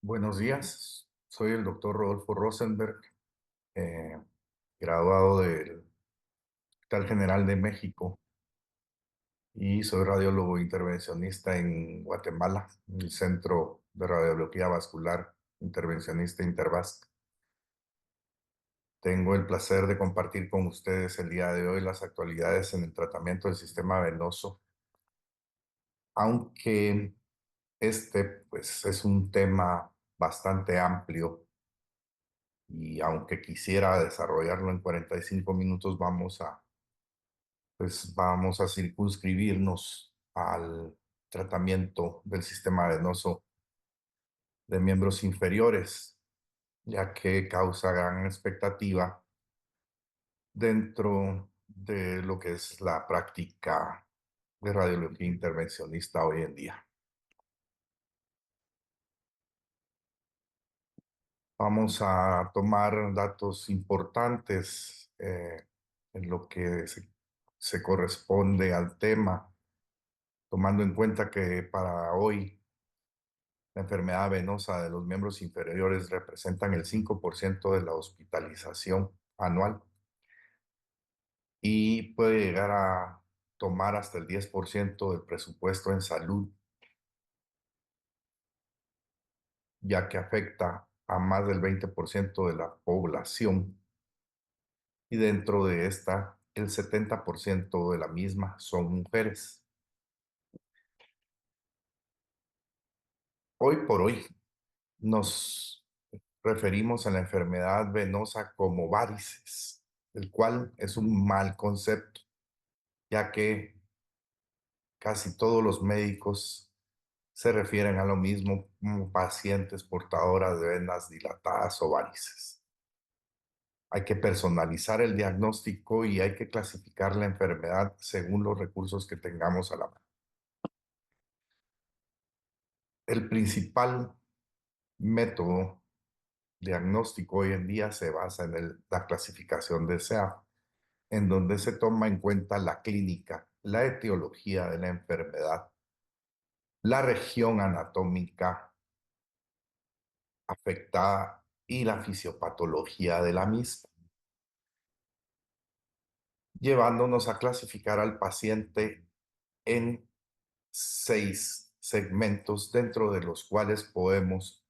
Buenos días, soy el doctor Rodolfo Rosenberg, eh, graduado del Hospital General de México y soy radiólogo intervencionista en Guatemala, en el Centro de Radiología Vascular Intervencionista Intervasc. Tengo el placer de compartir con ustedes el día de hoy las actualidades en el tratamiento del sistema venoso, aunque este pues, es un tema bastante amplio. Y aunque quisiera desarrollarlo en 45 minutos, vamos a circunscribirnos al tratamiento del sistema venoso de miembros inferiores, ya que causa gran expectativa dentro de lo que es la práctica de radiología intervencionista hoy en día. Vamos a tomar datos importantes en lo que se corresponde al tema, tomando en cuenta que para hoy la enfermedad venosa de los miembros inferiores representan el 5% de la hospitalización anual y puede llegar a tomar hasta el 10% del presupuesto en salud, ya que afecta a más del 20% de la población y dentro de esta, el 70% de la misma son mujeres. Hoy por hoy nos referimos a la enfermedad venosa como varices, el cual es un mal concepto, ya que casi todos los médicos se refieren a lo mismo como pacientes portadoras de venas dilatadas o varices. Hay que personalizar el diagnóstico y hay que clasificar la enfermedad según los recursos que tengamos a la mano. El principal método diagnóstico hoy en día se basa en la clasificación de SEA, en donde se toma en cuenta la clínica, la etiología de la enfermedad, la región anatómica afectada y la fisiopatología de la misma, llevándonos a clasificar al paciente en 6 segmentos dentro de los cuales podemos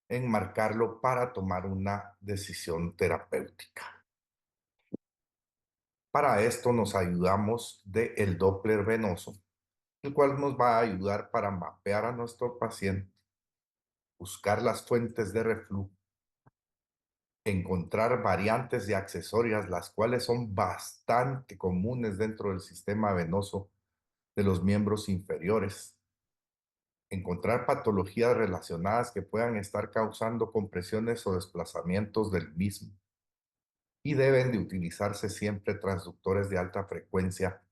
enmarcarlo para tomar una decisión terapéutica. Para esto nos ayudamos del Doppler venoso, el cual nos va a ayudar para mapear a nuestro paciente, buscar las fuentes de reflujo, encontrar variantes de accesorias, las cuales son bastante comunes dentro del sistema venoso de los miembros inferiores, encontrar patologías relacionadas que puedan estar causando compresiones o desplazamientos del mismo, y deben de utilizarse siempre transductores de alta frecuencia,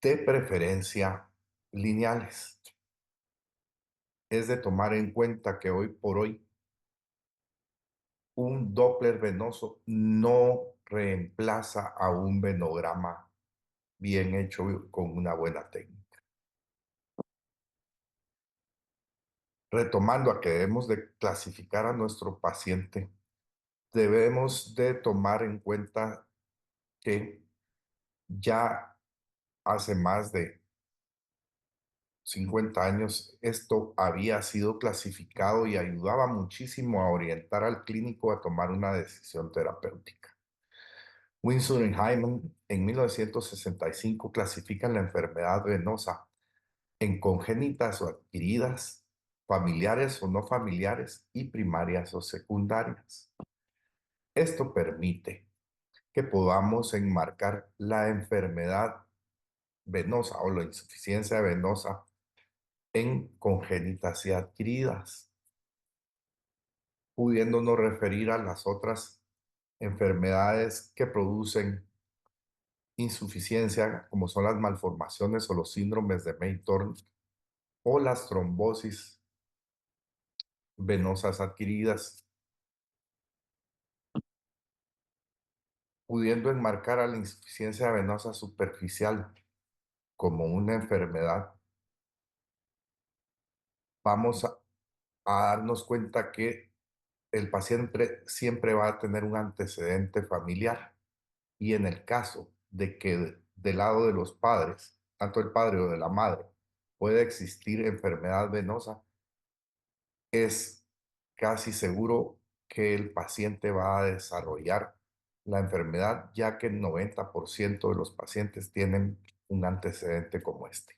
de preferencia lineales. Es de tomar en cuenta que hoy por hoy un Doppler venoso no reemplaza a un venograma bien hecho con una buena técnica. Retomando a que debemos de clasificar a nuestro paciente, debemos de tomar en cuenta que ya hace más de 50 años esto había sido clasificado y ayudaba muchísimo a orientar al clínico a tomar una decisión terapéutica. Winsor y Hyman en 1965 clasifican la enfermedad venosa en congénitas o adquiridas, familiares o no familiares y primarias o secundarias. Esto permite que podamos enmarcar la enfermedad venosa o la insuficiencia venosa en congénitas y adquiridas, pudiéndonos referir a las otras enfermedades que producen insuficiencia, como son las malformaciones o los síndromes de Maytorn o las trombosis venosas adquiridas, pudiendo enmarcar a la insuficiencia venosa superficial como una enfermedad. Vamos a a darnos cuenta que el paciente siempre va a tener un antecedente familiar y en el caso de que del lado de los padres, tanto el padre o de la madre, puede existir enfermedad venosa, es casi seguro que el paciente va a desarrollar la enfermedad, ya que el 90% de los pacientes tienen un antecedente como este.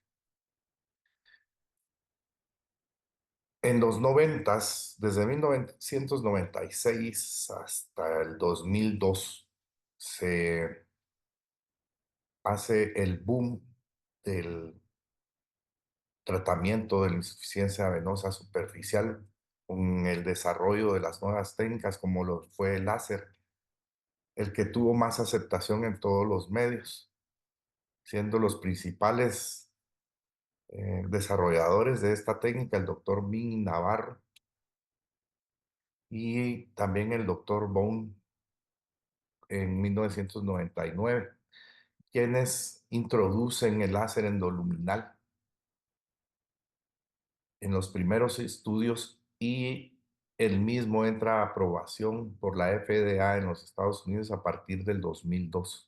En los noventas, desde 1996 hasta el 2002, se hace el boom del tratamiento de la insuficiencia venosa superficial con el desarrollo de las nuevas técnicas como lo fue el láser, el que tuvo más aceptación en todos los medios, siendo los principales desarrolladores de esta técnica el doctor Ming Navarro y también el doctor Bone en 1999, quienes introducen el láser endoluminal en los primeros estudios y el mismo entra a aprobación por la FDA en los Estados Unidos a partir del 2002.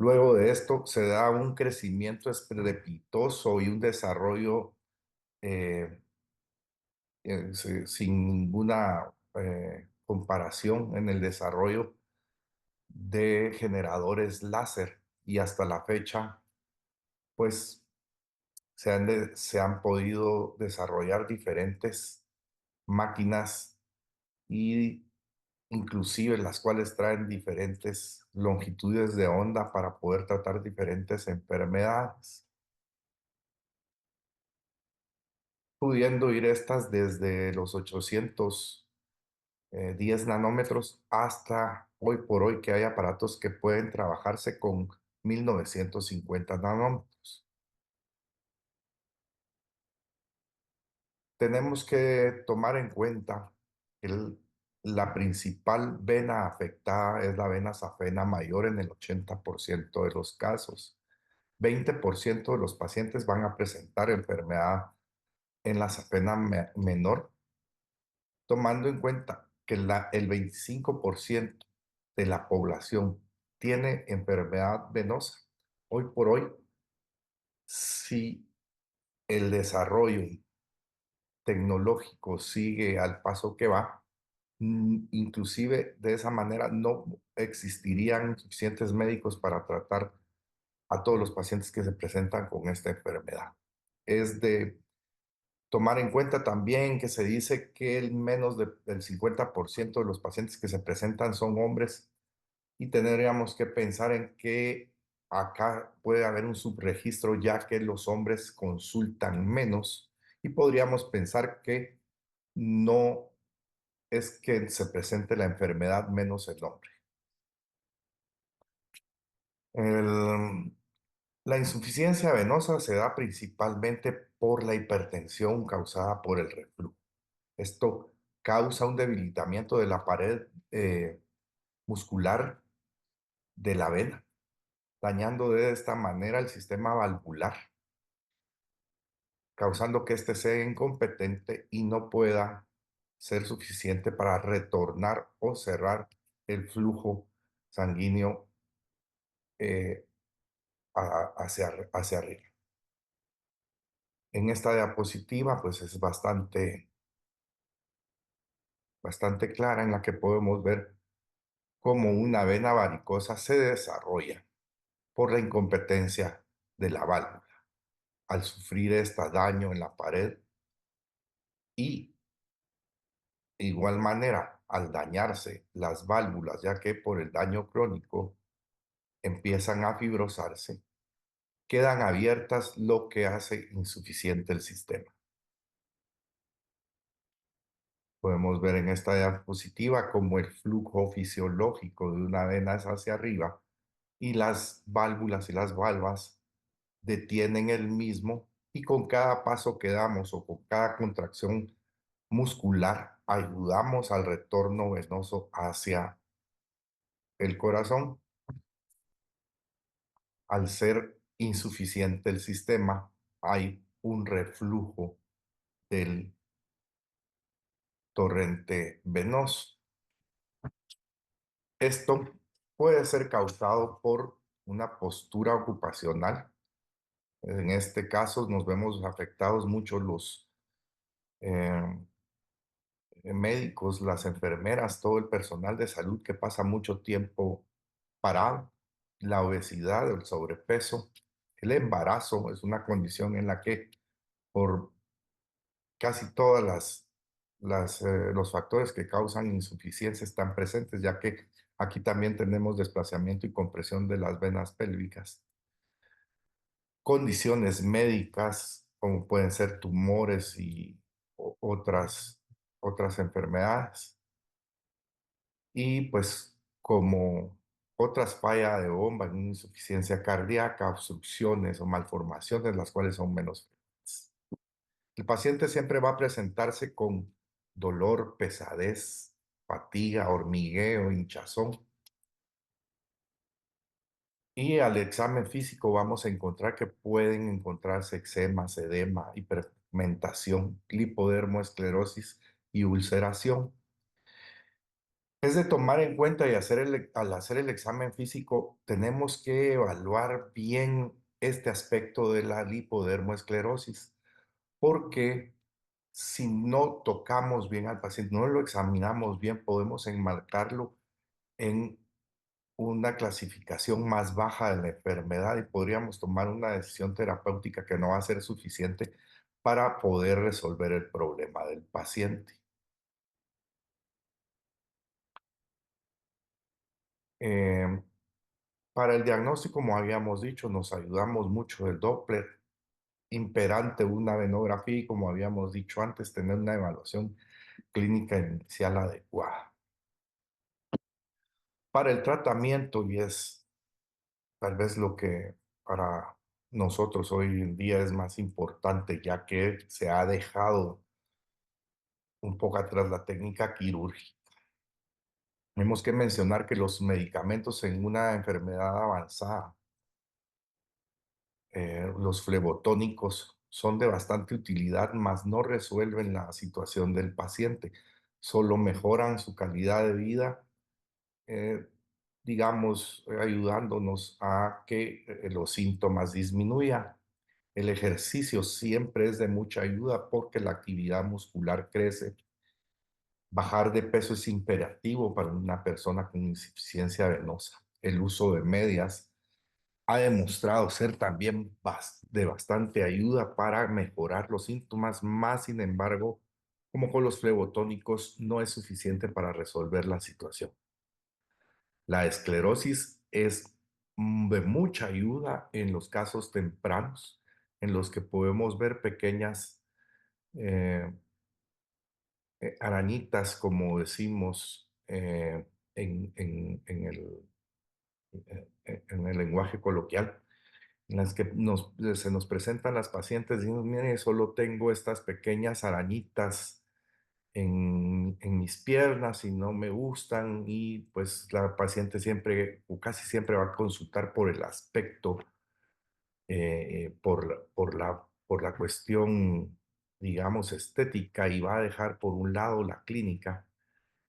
Luego de esto se da un crecimiento estrepitoso y un desarrollo eh, sin ninguna comparación en el desarrollo de generadores láser y hasta la fecha, pues se han podido desarrollar diferentes máquinas y inclusive las cuales traen diferentes longitudes de onda para poder tratar diferentes enfermedades, pudiendo ir estas desde los 810 nanómetros hasta hoy por hoy que hay aparatos que pueden trabajarse con 1950 nanómetros. Tenemos que tomar en cuenta que la principal vena afectada es la vena safena mayor en el 80% de los casos. 20% de los pacientes van a presentar enfermedad en la safena menor, tomando en cuenta que el 25% de la población tiene enfermedad venosa. Hoy por hoy, si el desarrollo tecnológico sigue al paso que va, inclusive de esa manera no existirían suficientes médicos para tratar a todos los pacientes que se presentan con esta enfermedad. Es de tomar en cuenta también que se dice que el menos del 50% de los pacientes que se presentan son hombres y tendríamos que pensar en que acá puede haber un subregistro ya que los hombres consultan menos y podríamos pensar que no es que se presente la enfermedad menos el hombre. El- la insuficiencia venosa se da principalmente por la hipertensión causada por el reflujo. Esto causa un debilitamiento de la pared muscular de la vena, dañando de esta manera el sistema valvular, causando que éste sea incompetente y no pueda ser suficiente para retornar o cerrar el flujo sanguíneo eh, hacia arriba. En esta diapositiva, pues es bastante clara en la que podemos ver cómo una vena varicosa se desarrolla por la incompetencia de la válvula. Al sufrir este daño en la pared y de igual manera al dañarse las válvulas, ya que por el daño crónico empiezan a fibrosarse, quedan abiertas lo que hace insuficiente el sistema. Podemos ver en esta diapositiva cómo el flujo fisiológico de una vena es hacia arriba y las válvulas y las valvas detienen el mismo y con cada paso que damos o con cada contracción muscular ayudamos al retorno venoso hacia el corazón. Al ser insuficiente el sistema, hay un reflujo del torrente venoso. Esto puede ser causado por una postura ocupacional. En este caso nos vemos afectados mucho los eh, médicos, las enfermeras, todo el personal de salud que pasa mucho tiempo parado. La obesidad, el sobrepeso, el embarazo es una condición en la que por casi todas los factores que causan insuficiencia están presentes, ya que aquí también tenemos desplazamiento y compresión de las venas pélvicas. Condiciones médicas, como pueden ser tumores y otras enfermedades. Y pues como otras fallas de bomba, insuficiencia cardíaca, obstrucciones o malformaciones, las cuales son menos frecuentes. El paciente siempre va a presentarse con dolor, pesadez, fatiga, hormigueo, hinchazón. Y al examen físico vamos a encontrar que pueden encontrarse eczemas, edema, hiperpigmentación, lipodermoesclerosis y ulceración. Es de tomar en cuenta y al hacer el examen físico, tenemos que evaluar bien este aspecto de la lipodermoesclerosis, porque si no tocamos bien al paciente, no lo examinamos bien, podemos enmarcarlo en una clasificación más baja de la enfermedad y podríamos tomar una decisión terapéutica que no va a ser suficiente para poder resolver el problema del paciente. Em, para el diagnóstico, como habíamos dicho, nos ayudamos mucho del Doppler, imperante una venografía y, como habíamos dicho antes, tener una evaluación clínica inicial adecuada. Para el tratamiento, y es tal vez lo que para nosotros hoy en día es más importante, ya que se ha dejado un poco atrás la técnica quirúrgica. Tenemos que mencionar que los medicamentos en una enfermedad avanzada, los flebotónicos, son de bastante utilidad, mas no resuelven la situación del paciente, solo mejoran su calidad de vida, eh, digamos, ayudándonos a que los síntomas disminuyan. El ejercicio siempre es de mucha ayuda porque la actividad muscular crece. Bajar de peso es imperativo para una persona con insuficiencia venosa. El uso de medias ha demostrado ser también de bastante ayuda para mejorar los síntomas, más sin embargo, como con los flebotónicos, no es suficiente para resolver la situación. La esclerosis es de mucha ayuda en los casos tempranos, en los que podemos ver pequeñas eh, arañitas, como decimos en el lenguaje coloquial, en las que se nos presentan las pacientes y decimos, mire, solo tengo estas pequeñas arañitas en mis piernas y no me gustan, y pues la paciente siempre o casi siempre va a consultar por el aspecto, por la cuestión, digamos, estética, y va a dejar por un lado la clínica,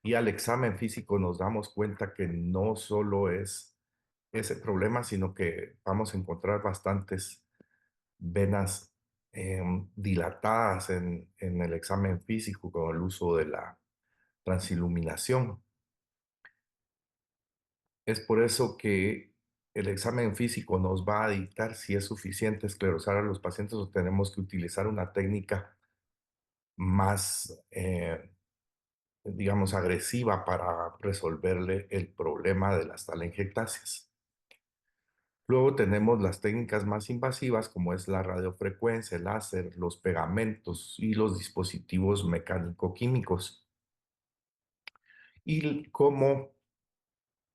y al examen físico nos damos cuenta que no solo es ese problema, sino que vamos a encontrar bastantes venas dilatadas en el examen físico con el uso de la transiluminación. Es por eso que el examen físico nos va a dictar si es suficiente esclerosar a los pacientes o tenemos que utilizar una técnica más, digamos, agresiva para resolverle el problema de las telangiectasias. Luego tenemos las técnicas más invasivas, como es la radiofrecuencia, el láser, los pegamentos y los dispositivos mecánico-químicos. Y como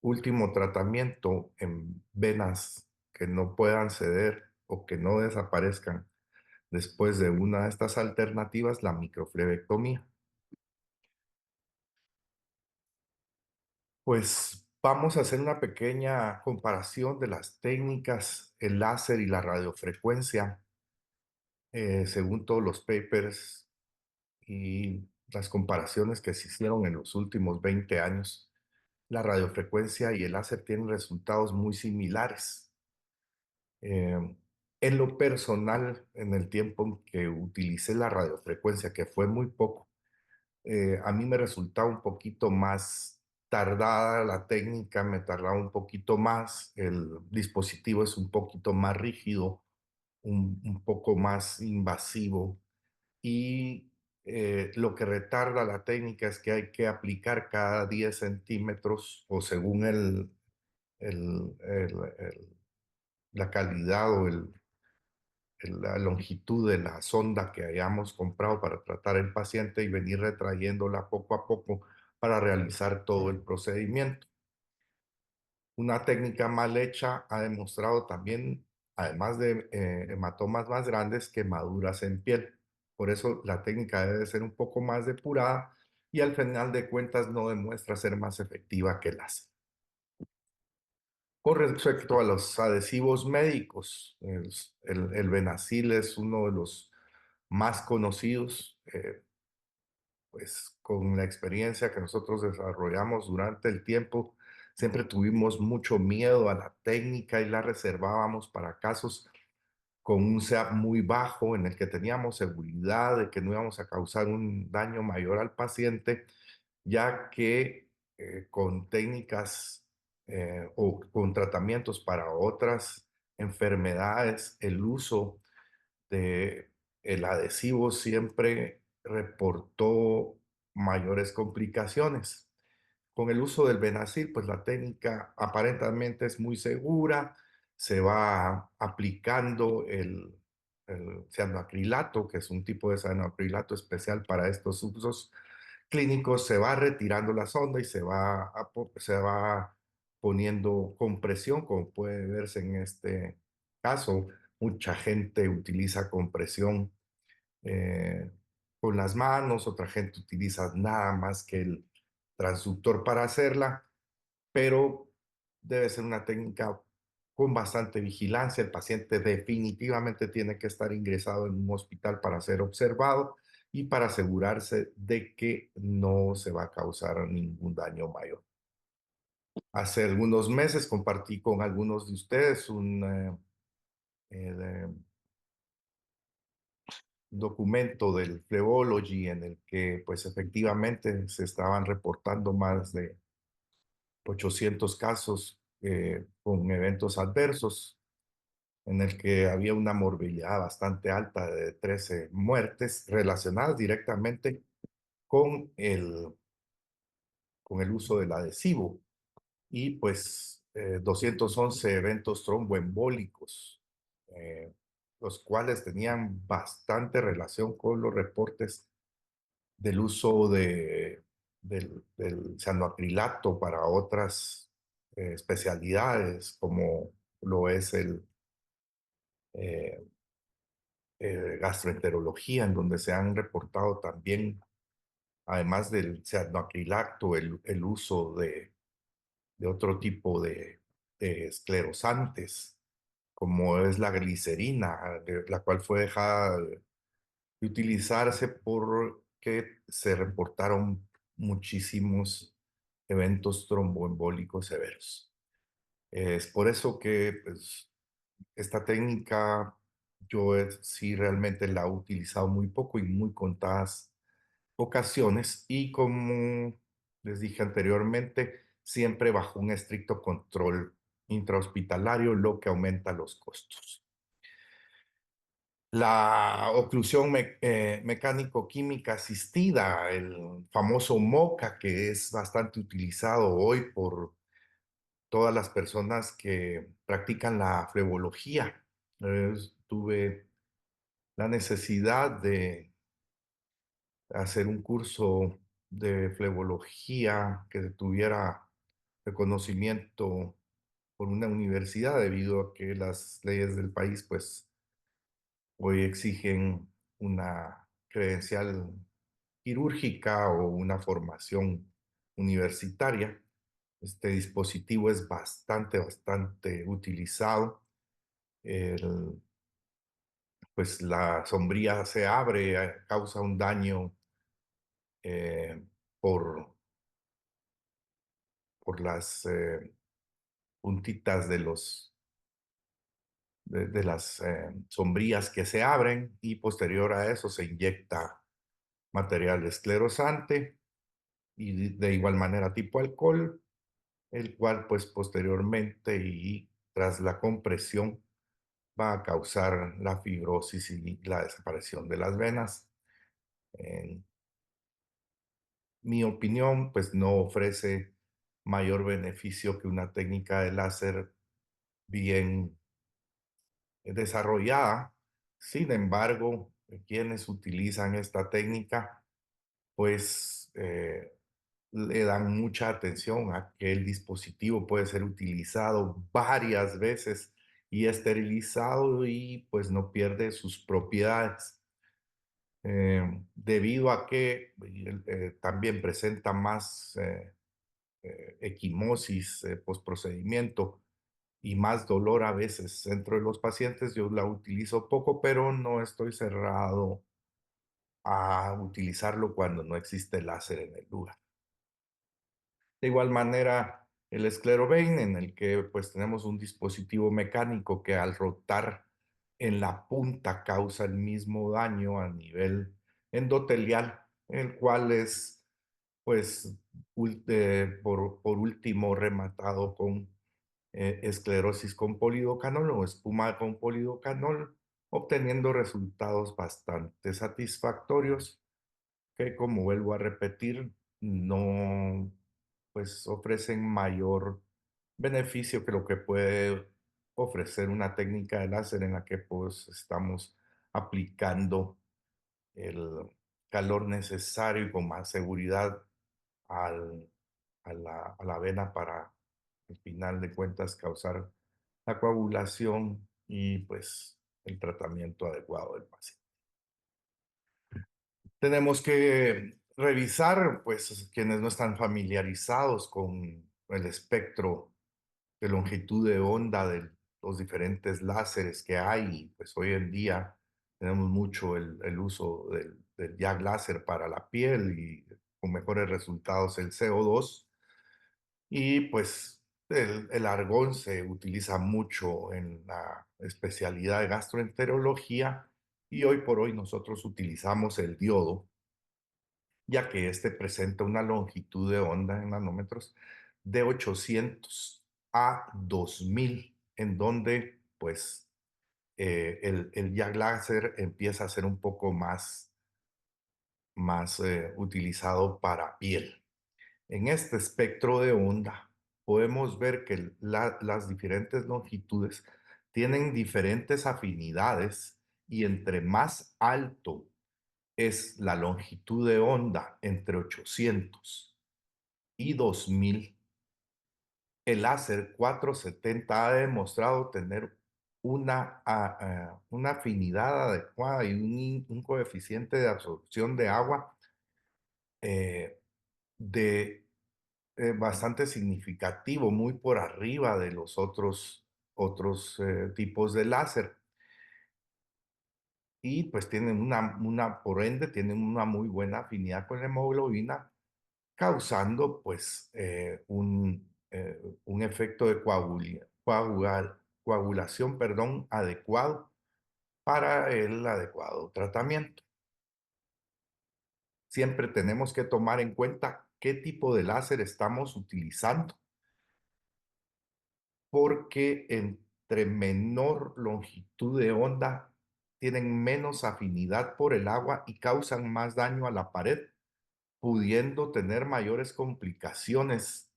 último tratamiento en venas que no puedan ceder o que no desaparezcan después de una de estas alternativas, la microflebectomía. Pues vamos a hacer una pequeña comparación de las técnicas, el láser y la radiofrecuencia, según todos los papers y las comparaciones que se hicieron en los últimos 20 años, la radiofrecuencia y el láser tienen resultados muy similares. Eh, en lo personal, en el tiempo en que utilicé la radiofrecuencia, que fue muy poco, a mí me resultaba un poquito más tardada la técnica, me tardaba un poquito más, el dispositivo es un poquito más rígido, un poco más invasivo y lo que retarda la técnica es que hay que aplicar cada 10 centímetros o según la calidad o la longitud de la sonda que hayamos comprado para tratar el paciente y venir retrayéndola poco a poco para realizar todo el procedimiento. Una técnica mal hecha ha demostrado también, además de hematomas más grandes, quemaduras en piel. Por eso la técnica debe ser un poco más depurada y al final de cuentas no demuestra ser más efectiva que el láser. Con respecto a los adhesivos médicos, el Benacil es uno de los más conocidos, pues con la experiencia que nosotros desarrollamos durante el tiempo, siempre tuvimos mucho miedo a la técnica y la reservábamos para casos con un SEAP muy bajo en el que teníamos seguridad de que no íbamos a causar un daño mayor al paciente, ya que con técnicas o con tratamientos para otras enfermedades, el uso de el adhesivo siempre reportó mayores complicaciones. Con el uso del Benazil, pues la técnica aparentemente es muy segura, se va aplicando el cianoacrilato, que es un tipo de cianoacrilato especial para estos usos clínicos, se va retirando la sonda y se va poniendo compresión, como puede verse en este caso. Mucha gente utiliza compresión eh, con las manos, otra gente utiliza nada más que el transductor para hacerla, pero debe ser una técnica con bastante vigilancia. El paciente definitivamente tiene que estar ingresado en un hospital para ser observado y para asegurarse de que no se va a causar ningún daño mayor. Hace algunos meses compartí con algunos de ustedes eh, documento del Flebology en el que pues efectivamente se estaban reportando más de 800 casos con eventos adversos, en el que había una morbilidad bastante alta de 13 muertes relacionadas directamente con con el uso del adhesivo y pues 211 eventos tromboembólicos, eh, los cuales tenían bastante relación con los reportes del uso del cianoacrilato para otras especialidades, como lo es eh, gastroenterología, en donde se han reportado también, además del cianoacrilato, el uso de otro tipo de esclerosantes, como es la glicerina, la cual fue dejada de utilizarse porque se reportaron muchísimos eventos tromboembólicos severos. Es por eso que pues, esta técnica sí realmente la he utilizado muy poco y muy contadas ocasiones y como les dije anteriormente, siempre bajo un estricto control intrahospitalario, lo que aumenta los costos. La oclusión mecánico-química asistida, el famoso MOCA, que es bastante utilizado hoy por todas las personas que practican la flebología. Tuve la necesidad de hacer un curso de flebología que tuviera reconocimiento por una universidad debido a que las leyes del país pues hoy exigen una credencial quirúrgica o una formación universitaria. Este dispositivo es bastante utilizado. El- pues la sombría se abre, causa un daño eh, por, por las puntitas de las sombrillas que se abren, y posterior a eso se inyecta material esclerosante y de igual manera tipo alcohol, el cual pues posteriormente y tras la compresión va a causar la fibrosis y la desaparición de las venas. En mi opinión, pues no ofrece mayor beneficio que una técnica de láser bien desarrollada. Sin embargo, quienes utilizan esta técnica, pues le dan mucha atención a que el dispositivo puede ser utilizado varias veces y esterilizado y pues no pierde sus propiedades. Debido a que también presenta más equimosis postprocedimiento y más dolor a veces dentro de los pacientes, yo la utilizo poco, pero no estoy cerrado a utilizarlo cuando no existe láser en el lugar. De igual manera, el esclerovein, en el que pues tenemos un dispositivo mecánico que al rotar en la punta causa el mismo daño a nivel endotelial, el cual es pues por último rematado con esclerosis con polidocanol o espuma con polidocanol, obteniendo resultados bastante satisfactorios que, como vuelvo a repetir, no pues ofrecen mayor beneficio que lo que puede ofrecer una técnica de láser en la que pues estamos aplicando el calor necesario y con más seguridad al, a la vena para, al final de cuentas, causar la coagulación y pues el tratamiento adecuado del paciente. Tenemos que revisar, pues, quienes no están familiarizados con el espectro de longitud de onda de los diferentes láseres que hay. Pues hoy en día tenemos mucho el uso del YAG láser para la piel y con mejores resultados el CO2. Y pues el argón se utiliza mucho en la especialidad de gastroenterología y hoy por hoy nosotros utilizamos el diodo, ya que este presenta una longitud de onda en nanómetros de 800 a 2000, en donde pues el YAG láser empieza a ser un poco más utilizado para piel. En este espectro de onda podemos ver que las diferentes longitudes tienen diferentes afinidades y entre más alto es la longitud de onda entre 800 y 2000, el láser 470 ha demostrado tener una afinidad adecuada y un coeficiente de absorción de agua eh, de bastante significativo, muy por arriba de los otros tipos de láser. Y pues tienen por ende, tienen una muy buena afinidad con la hemoglobina, causando pues un efecto de coagulación, perdón, adecuado para el adecuado tratamiento. Siempre tenemos que tomar en cuenta qué tipo de láser estamos utilizando, porque entre menor longitud de onda tienen menos afinidad por el agua y causan más daño a la pared, pudiendo tener mayores complicaciones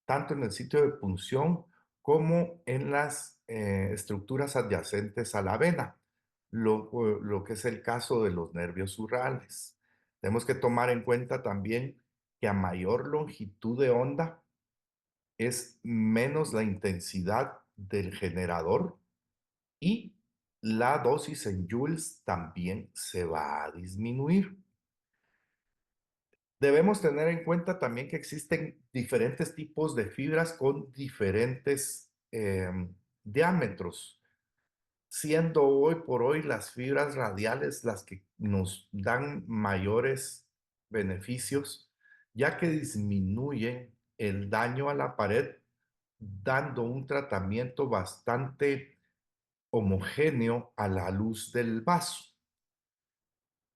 tanto en el sitio de punción como en las estructuras adyacentes a la vena, lo que es el caso de los nervios surrales. Tenemos que tomar en cuenta también que a mayor longitud de onda es menos la intensidad del generador y la dosis en joules también se va a disminuir. Debemos tener en cuenta también que existen diferentes tipos de fibras con diferentes diámetros, siendo hoy por hoy las fibras radiales las que nos dan mayores beneficios, ya que disminuyen el daño a la pared, dando un tratamiento bastante homogéneo a la luz del vaso.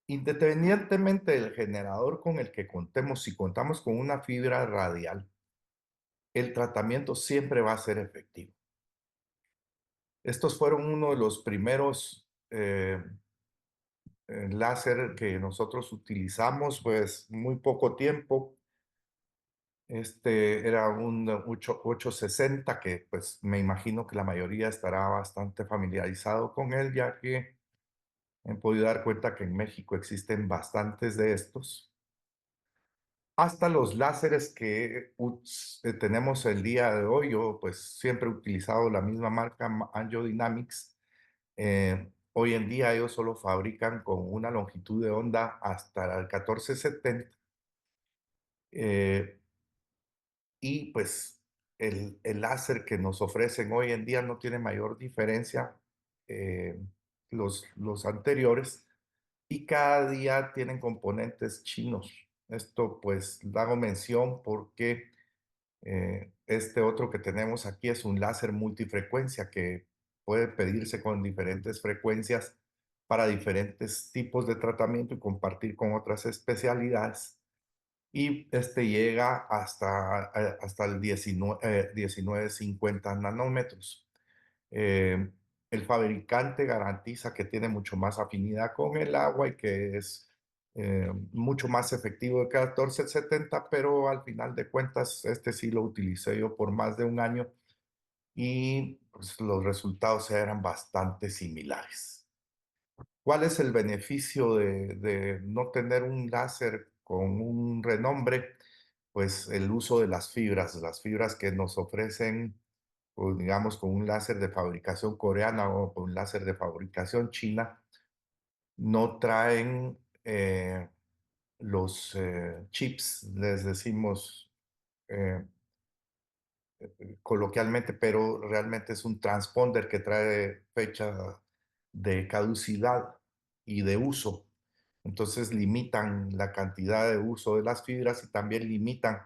Independientemente del generador con el que contemos, si contamos con una fibra radial, el tratamiento siempre va a ser efectivo. Estos fueron uno de los primeros láser que nosotros utilizamos, pues muy poco tiempo. Este era un 860 que pues me imagino que la mayoría estará bastante familiarizado con él, ya que me he podido dar cuenta que en México existen bastantes de estos. Hasta los láseres que tenemos el día de hoy, yo pues siempre he utilizado la misma marca Angiodynamics. Hoy en día ellos solo fabrican con una longitud de onda hasta el 1470. eh, y pues el láser que nos ofrecen hoy en día no tiene mayor diferencia, eh, los anteriores, y cada día tienen componentes chinos. Esto pues hago mención porque este otro que tenemos aquí es un láser multifrecuencia que puede pedirse con diferentes frecuencias para diferentes tipos de tratamiento y compartir con otras especialidades. Y este llega hasta el 1950 nanómetros. Eh, el fabricante garantiza que tiene mucho más afinidad con el agua y que es mucho más efectivo de 1470, pero al final de cuentas, este sí lo utilicé yo por más de un año y pues, los resultados eran bastante similares. ¿Cuál es el beneficio de no tener un láser con un renombre? Pues el uso de las fibras que nos ofrecen, pues, digamos, con un láser de fabricación coreana o con un láser de fabricación china, no traen los chips, les decimos eh, coloquialmente, pero realmente es un transponder que trae fecha de caducidad y de uso. Entonces limitan la cantidad de uso de las fibras y también limitan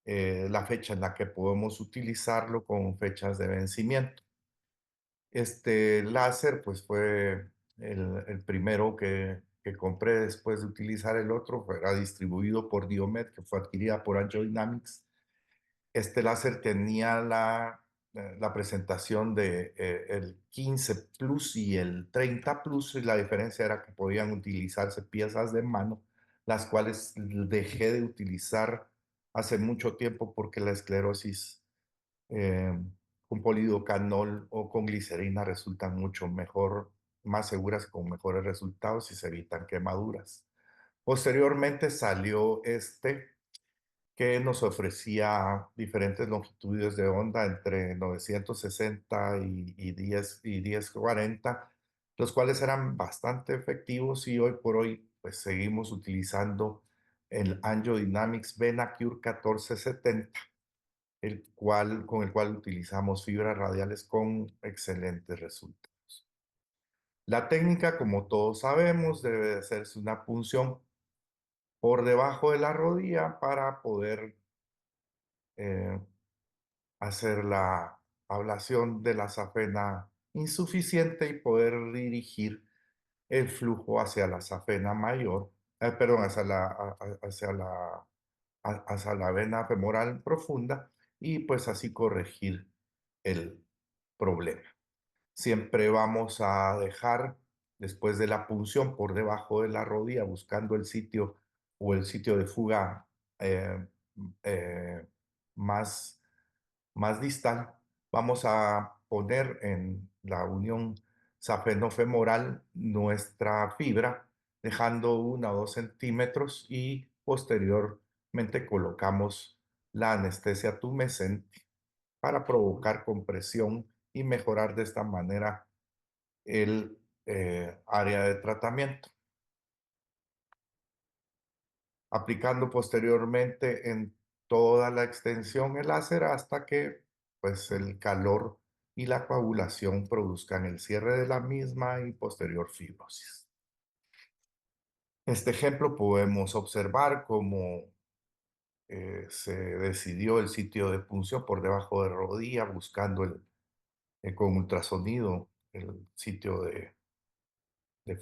la fecha en la que podemos utilizarlo con fechas de vencimiento. Este láser, pues fue el primero que compré después de utilizar el otro, era distribuido por Diomed, que fue adquirida por Angio Dynamics. Este láser tenía la presentación de el 15 Plus y el 30 Plus, y la diferencia era que podían utilizarse piezas de mano, las cuales dejé de utilizar hace mucho tiempo porque la esclerosis eh, con polidocanol o con glicerina resultan mucho mejor, más seguras, con mejores resultados y se evitan quemaduras. Posteriormente salió este que nos ofrecía diferentes longitudes de onda entre 960 y 1040, los cuales eran bastante efectivos y hoy por hoy pues seguimos utilizando el Angio Dynamics Venacure 1470, con el cual utilizamos fibras radiales con excelentes resultados. La técnica, como todos sabemos, debe de hacerse una punción por debajo de la rodilla para poder eh, hacer la ablación de la safena insuficiente y poder dirigir el flujo hacia la safena mayor, perdón, hacia la vena femoral profunda y pues así corregir el problema. Siempre vamos a dejar después de la punción por debajo de la rodilla buscando el sitio o el sitio de fuga eh, eh, más más distal, vamos a poner en la unión safenofemoral nuestra fibra, dejando 1 o 2 centímetros y posteriormente colocamos la anestesia tumescente para provocar compresión y mejorar de esta manera el área de tratamiento, aplicando posteriormente en toda la extensión el láser hasta que pues el calor y la coagulación produzcan el cierre de la misma y posterior fibrosis. este ejemplo podemos observar cómo se decidió el sitio de punción por debajo de rodilla, buscando con ultrasonido el sitio de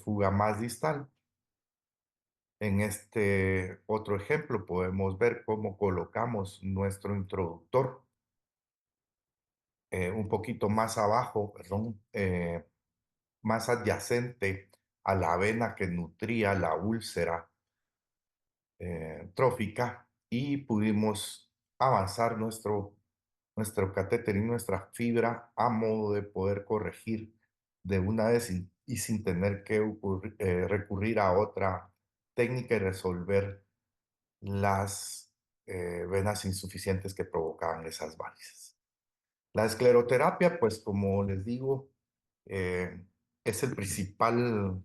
fuga más distal. En este otro ejemplo podemos ver cómo colocamos nuestro introductor un poquito más abajo, perdón, más adyacente a la vena que nutría la úlcera trófica, y pudimos avanzar nuestro catéter y nuestra fibra a modo de poder corregir de una vez y sin tener que recurrir a otra técnica y resolver las venas insuficientes que provocaban esas varices. La escleroterapia, pues como les digo, eh, es el principal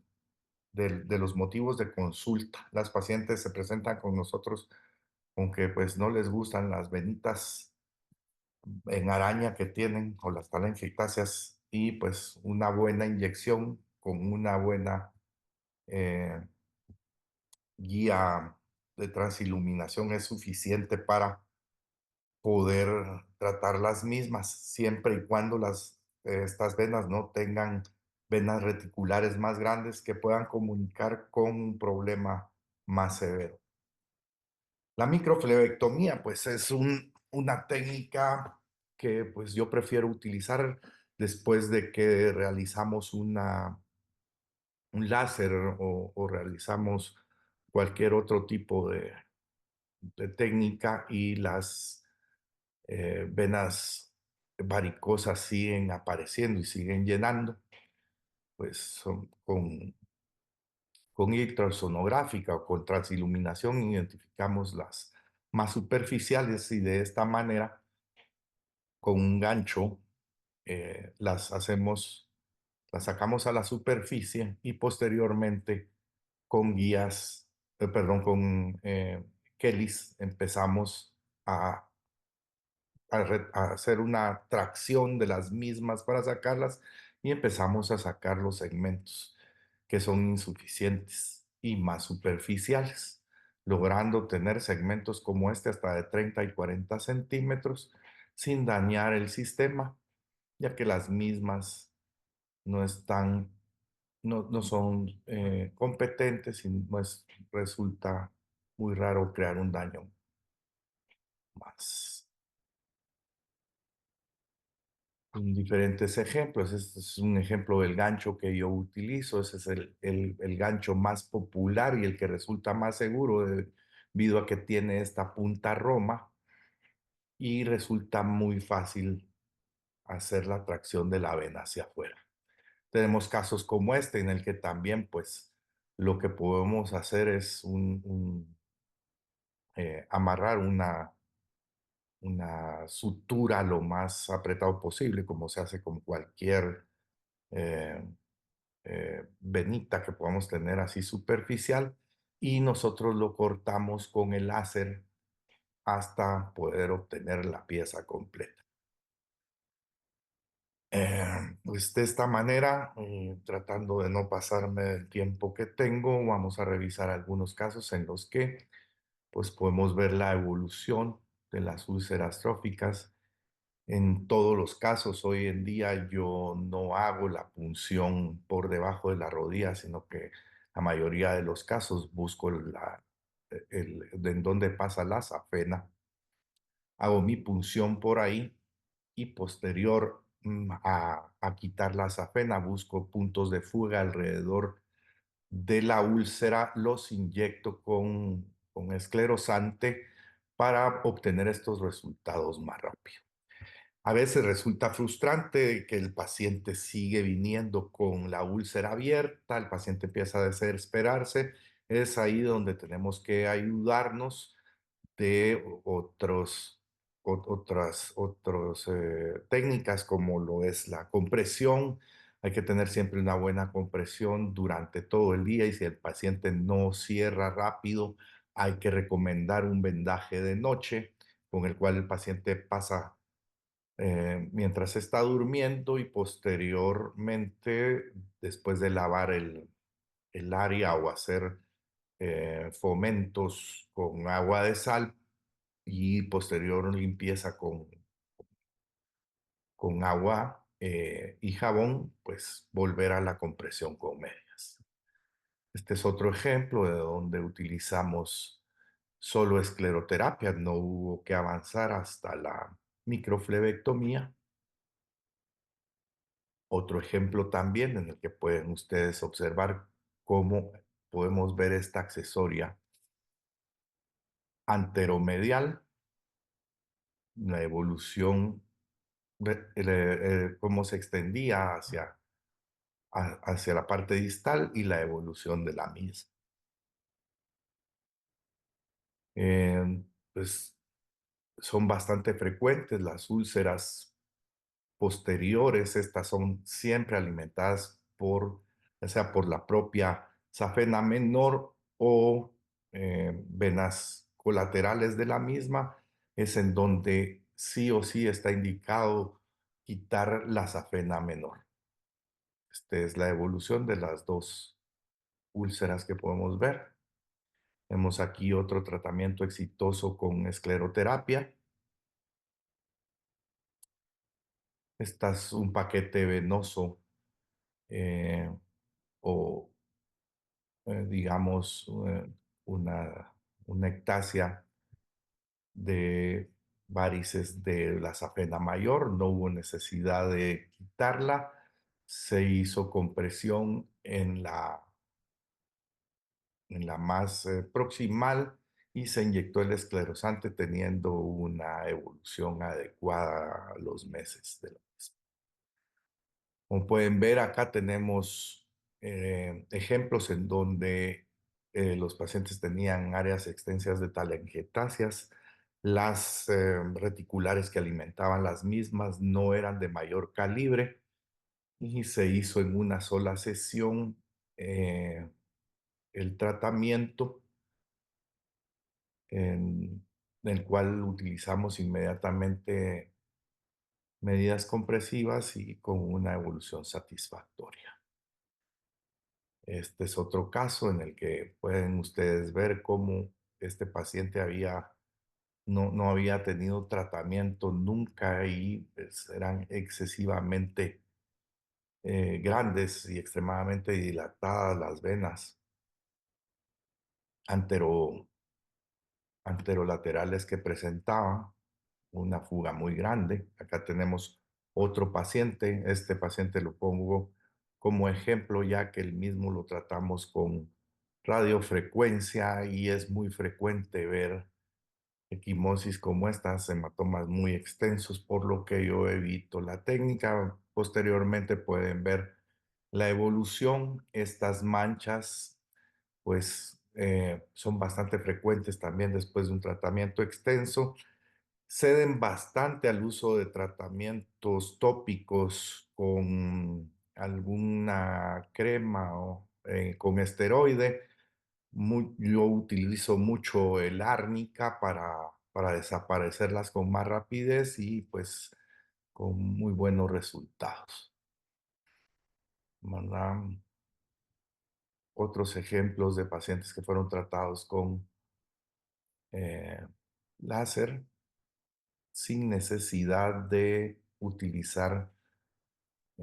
de los motivos de consulta. Las pacientes se presentan con nosotros aunque pues no les gustan las venitas en araña que tienen o las telangiectasias, y pues una buena inyección con una buena eh, guía de transiluminación es suficiente para poder tratar las mismas, siempre y cuando estas venas no tengan venas reticulares más grandes que puedan comunicar con un problema más severo. La microflebectomía, pues es una técnica que pues yo prefiero utilizar después de que realizamos un láser o realizamos cualquier otro tipo de técnica y las venas varicosas siguen apareciendo y siguen llenando, pues con ultrasonográfica o con transiluminación identificamos las más superficiales, y de esta manera, con un gancho, las sacamos a la superficie y posteriormente con guías, perdón, con Kellys empezamos a a hacer una tracción de las mismas para sacarlas, y empezamos a sacar los segmentos que son insuficientes y más superficiales, logrando tener segmentos como este hasta de 30 y 40 centímetros sin dañar el sistema, ya que las mismas no están, no son competentes, y pues resulta muy raro crear un daño más. Con diferentes ejemplos. Este es un ejemplo del gancho que yo utilizo. Ese es el gancho más popular y el que resulta más seguro debido a que tiene esta punta roma y resulta muy fácil hacer la tracción de la vena hacia afuera. Tenemos casos como este en el que también pues lo que podemos hacer es amarrar una sutura lo más apretado posible, como se hace con cualquier eh, venita que podamos tener así superficial, y nosotros lo cortamos con el láser hasta poder obtener la pieza completa. Pues de esta manera, tratando de no pasarme del tiempo que tengo, vamos a revisar algunos casos en los que pues podemos ver la evolución de las úlceras tróficas. En todos los casos, hoy en día yo no hago la punción por debajo de la rodilla, sino que la mayoría de los casos busco en dónde pasa la safena, hago mi punción por ahí, y posterior a quitar la safena busco puntos de fuga alrededor de la úlcera, los inyecto con esclerosante para obtener estos resultados más rápido. A veces resulta frustrante que el paciente sigue viniendo con la úlcera abierta, el paciente empieza a desesperarse. Es ahí donde tenemos que ayudarnos de otras técnicas, como lo es la compresión. Hay que tener siempre una buena compresión durante todo el día, y si el paciente no cierra rápido, hay que recomendar un vendaje de noche con el cual el paciente pasa mientras está durmiendo, y posteriormente, después de lavar el área o hacer fomentos con agua de sal y posterior limpieza con agua y jabón, pues volver a la compresión con medias. Este es otro ejemplo de donde utilizamos solo escleroterapia, no hubo que avanzar hasta la microflebectomía. Otro ejemplo también en el que pueden ustedes observar cómo podemos ver esta accesoria anteromedial, la evolución, cómo se extendía hacia la parte distal y la evolución de la misma. Pues son bastante frecuentes las úlceras posteriores, estas son siempre alimentadas por, ya sea por la propia safena menor o venas colaterales de la misma, es en donde sí o sí está indicado quitar la safena menor. Esta es la evolución de las dos úlceras que podemos ver. Vemos aquí otro tratamiento exitoso con escleroterapia. Este es un paquete venoso eh, o, digamos, una ectasia de varices de la safena mayor. No hubo necesidad de quitarla. Se hizo compresión en la más proximal y se inyectó el esclerosante teniendo una evolución adecuada a los meses de la misma. Como pueden ver, acá tenemos ejemplos en donde los pacientes tenían áreas extensas de telangiectasias. Las reticulares que alimentaban las mismas no eran de mayor calibre y se hizo en una sola sesión eh, el tratamiento en el cual utilizamos inmediatamente medidas compresivas y con una evolución satisfactoria. Este es otro caso en el que pueden ustedes ver cómo este paciente no había tenido tratamiento nunca y pues, eran excesivamente grandes y extremadamente dilatadas las venas antero, anterolaterales que presentaba, una fuga muy grande. Acá tenemos otro paciente. Este paciente lo pongo como ejemplo ya que el mismo lo tratamos con radiofrecuencia y es muy frecuente ver equimosis como estas, hematomas muy extensos, por lo que yo evito la técnica. Posteriormente pueden ver la evolución. Estas manchas pues son bastante frecuentes también después de un tratamiento extenso. Ceden bastante al uso de tratamientos tópicos con alguna crema o con esteroide. Yo utilizo mucho el árnica para desaparecerlas con más rapidez y pues con muy buenos resultados. ¿Verdad? Otros ejemplos de pacientes que fueron tratados con eh, láser sin necesidad de utilizar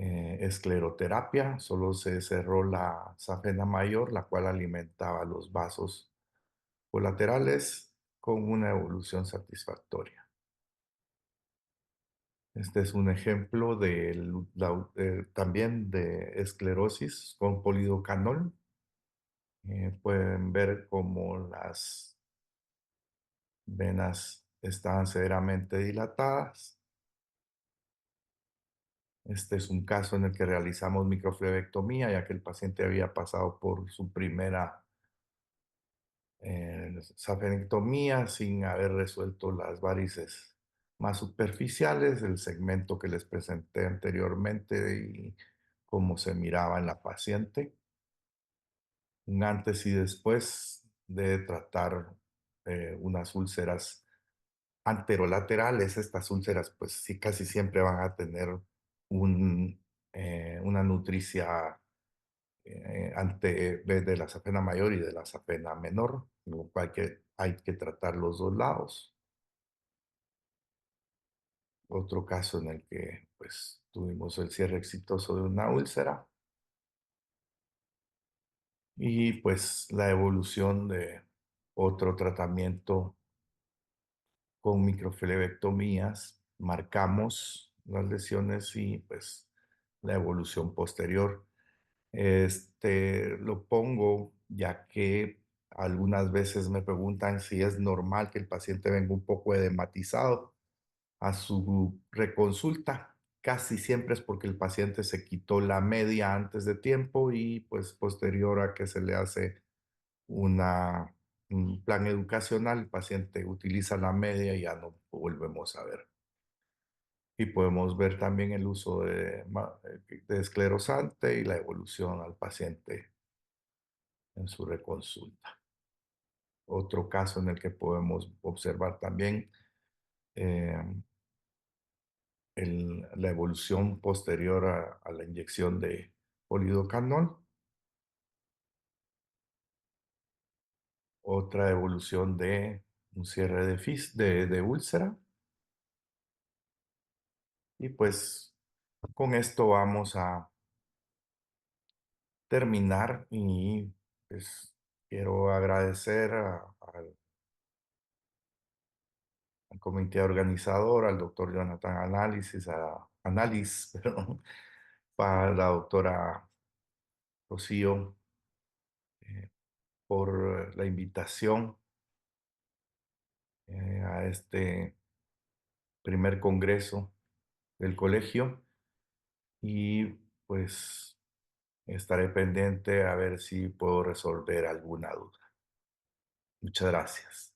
escleroterapia, solo se cerró la safena mayor, la cual alimentaba los vasos colaterales con una evolución satisfactoria. Este es un ejemplo también de esclerosis con polidocanol. Pueden ver cómo las venas estaban severamente dilatadas. Este es un caso en el que realizamos microflebectomía, ya que el paciente había pasado por su primera safenectomía sin haber resuelto las varices más superficiales, el segmento que les presenté anteriormente y cómo se miraba en la paciente. Un antes y después de tratar unas úlceras anterolaterales. Estas úlceras, pues sí, casi siempre van a tener una nutricia de la safena mayor y de la safena menor, lo cual que hay que tratar los dos lados. Otro caso en el que pues tuvimos el cierre exitoso de una úlcera y pues la evolución de otro tratamiento con microfilebectomías, marcamos las lesiones y pues la evolución posterior. Lo pongo ya que algunas veces me preguntan si es normal que el paciente venga un poco edematizado a su reconsulta. Casi siempre es porque el paciente se quitó la media antes de tiempo y pues posterior a que se le hace una, un plan educacional, el paciente utiliza la media y ya no volvemos a ver. Y podemos ver también el uso de esclerosante y la evolución al paciente en su reconsulta. Otro caso en el que podemos observar también eh, la evolución posterior a la inyección de polidocanol, otra evolución de un cierre de úlcera. Y pues con esto vamos a terminar y pues quiero agradecer al comité organizador, al doctor Jonathan Analis, perdón, para la doctora Rocío, eh, por la invitación a este primer congreso del colegio y pues estaré pendiente a ver si puedo resolver alguna duda. Muchas gracias.